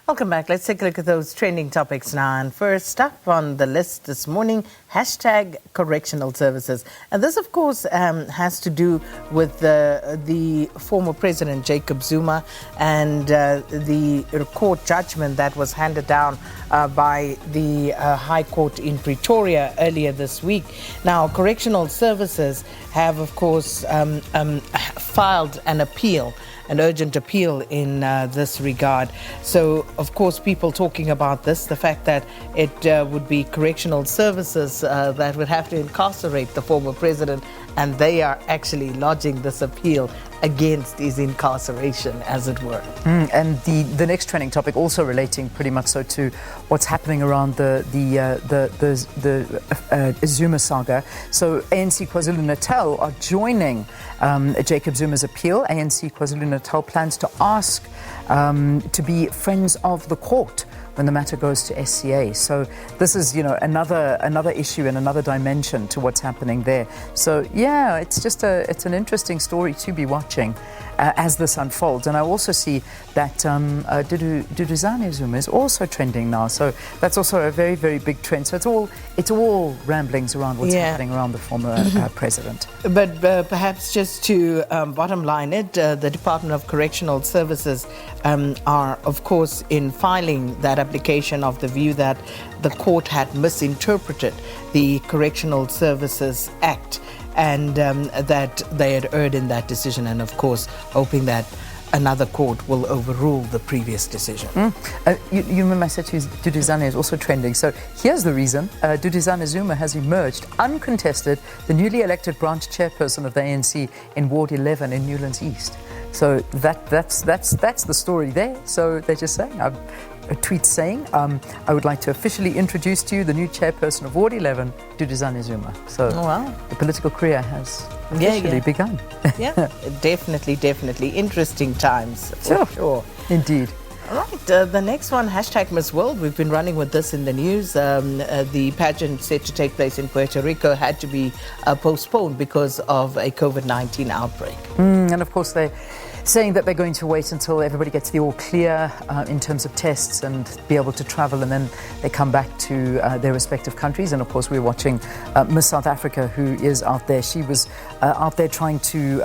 Welcome back. Let's take a look at those trending topics now. And first up on the list this morning, hashtag Correctional Services. And this, of course, has to do with the former President Jacob Zuma and the court judgment that was handed down by the High Court in Pretoria earlier this week. Now, Correctional Services have, of course, filed an appeal, an urgent appeal in this regard. So, of course, people talking about this, the fact that it would be Correctional Services that would have to incarcerate the former president, and they are actually lodging this appeal against his incarceration, as it were. And the next trending topic, also relating pretty much so to what's happening around the Zuma saga. So ANC KwaZulu-Natal are joining Jacob Zuma's appeal. ANC KwaZulu-Natal plans to ask to be friends of the court when the matter goes to SCA. So this is, another issue and another dimension to what's happening there. So yeah, it's an interesting story to be watching as this unfolds. And I also see that Duduzane Zuma is also trending now. So that's also a very, very big trend. So it's all ramblings around what's happening around the former president. But perhaps just to bottom line it, the Department of Correctional Services are, of course, in filing that application of the view that the court had misinterpreted the Correctional Services Act and that they had erred in that decision, and of course hoping that another court will overrule the previous decision. You remember I said to you, Duduzane is also trending. So here's the reason. Duduzane Zuma has emerged uncontested, the newly elected branch chairperson of the ANC in Ward 11 in Newlands East. So that's the story there. So they're just saying, a tweet saying, I would like to officially introduce to you the new chairperson of Ward 11, Duduzane Zuma. So the political career has officially begun. Yeah, definitely. Interesting times, for sure. Indeed. All right, the next one, hashtag MissWorld. We've been running with this in the news. The pageant set to take place in Puerto Rico had to be postponed because of a COVID-19 outbreak. And of course, they're saying that they're going to wait until everybody gets the all clear in terms of tests and be able to travel, and then they come back to their respective countries. And of course, we're watching Miss South Africa, who is out there. She was out there trying to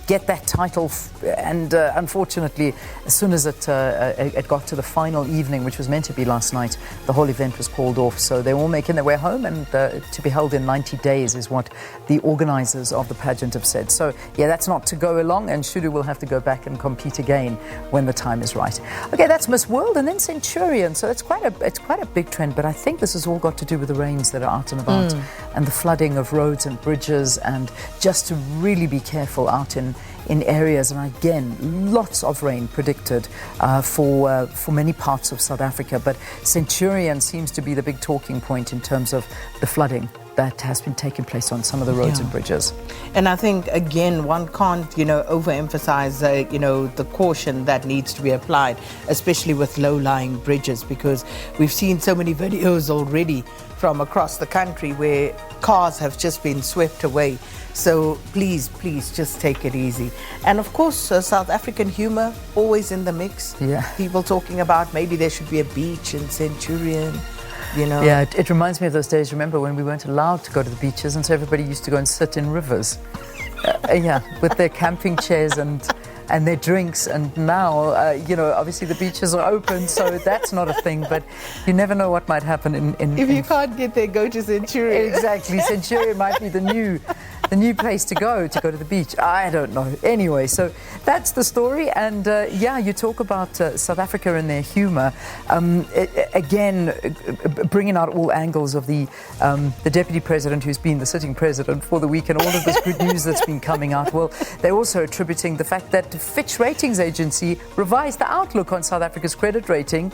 get that title, and unfortunately, as soon as it got to the final evening, which was meant to be last night, the whole event was called off. So they're all making their way home, and to be held in 90 days is what the organisers of the pageant have said. So yeah, that's not to go along, and Shudu will have to go back and compete again when the time is right. Okay, that's MissWorld, and then Centurion. So it's quite a big trend, but I think this has all got to do with the rains that are out and about and the flooding of roads and bridges, and just to really be careful out in areas. And again, lots of rain predicted for many parts of South Africa, but Centurion seems to be the big talking point in terms of the flooding that has been taking place on some of the roads and bridges. And I think, again, one can't, overemphasize, the caution that needs to be applied, especially with low-lying bridges, because we've seen so many videos already from across the country where cars have just been swept away. So please just take it easy. And of course, South African humor always in the mix. Yeah. People talking about maybe there should be a beach in Centurion. Yeah, it reminds me of those days, remember, when we weren't allowed to go to the beaches, and so everybody used to go and sit in rivers. With their camping chairs and their drinks. And now, obviously the beaches are open, so that's not a thing, but you never know what might happen if you can't get there, go to Centurion. Exactly. Centurion might be the new place to go to the beach. I don't know. Anyway, so that's the story. And you talk about South Africa and their humour. Again, bringing out all angles of the deputy president, who's been the sitting president for the week, and all of this good news that's been coming out. Well, they're also attributing the fact that Fitch Ratings Agency revised the outlook on South Africa's credit rating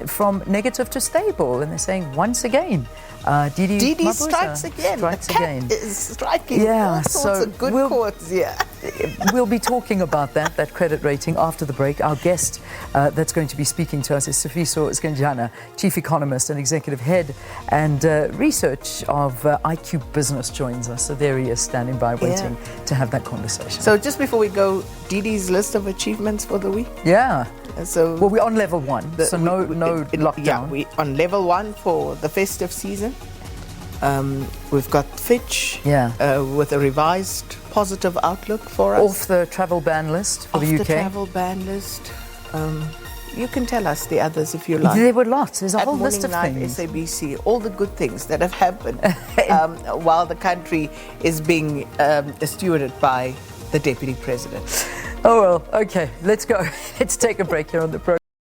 from negative to stable. And they're saying, once again, Didi strikes again. Strikes again. Strikes Exactly. Yeah, All sorts so of good quotes, yeah. We'll be talking about that credit rating after the break. Our guest that's going to be speaking to us is Sifiso Skenjana, Chief Economist and Executive Head and Research of IQ Business joins us. So there he is standing by waiting to have that conversation. So just before we go, Didi's list of achievements for the week. Yeah. So well, we're on level 1, so no lockdown. Yeah, we on level 1 for the festive season. We've got Fitch with a revised positive outlook for us. Off the travel ban list for the UK. Off the travel ban list. You can tell us the others if you like. There were lots. There's a whole Morning list of Live, things. SABC, all the good things that have happened while the country is being stewarded by the Deputy President. Oh, well, okay, let's go. Let's take a break here on the program.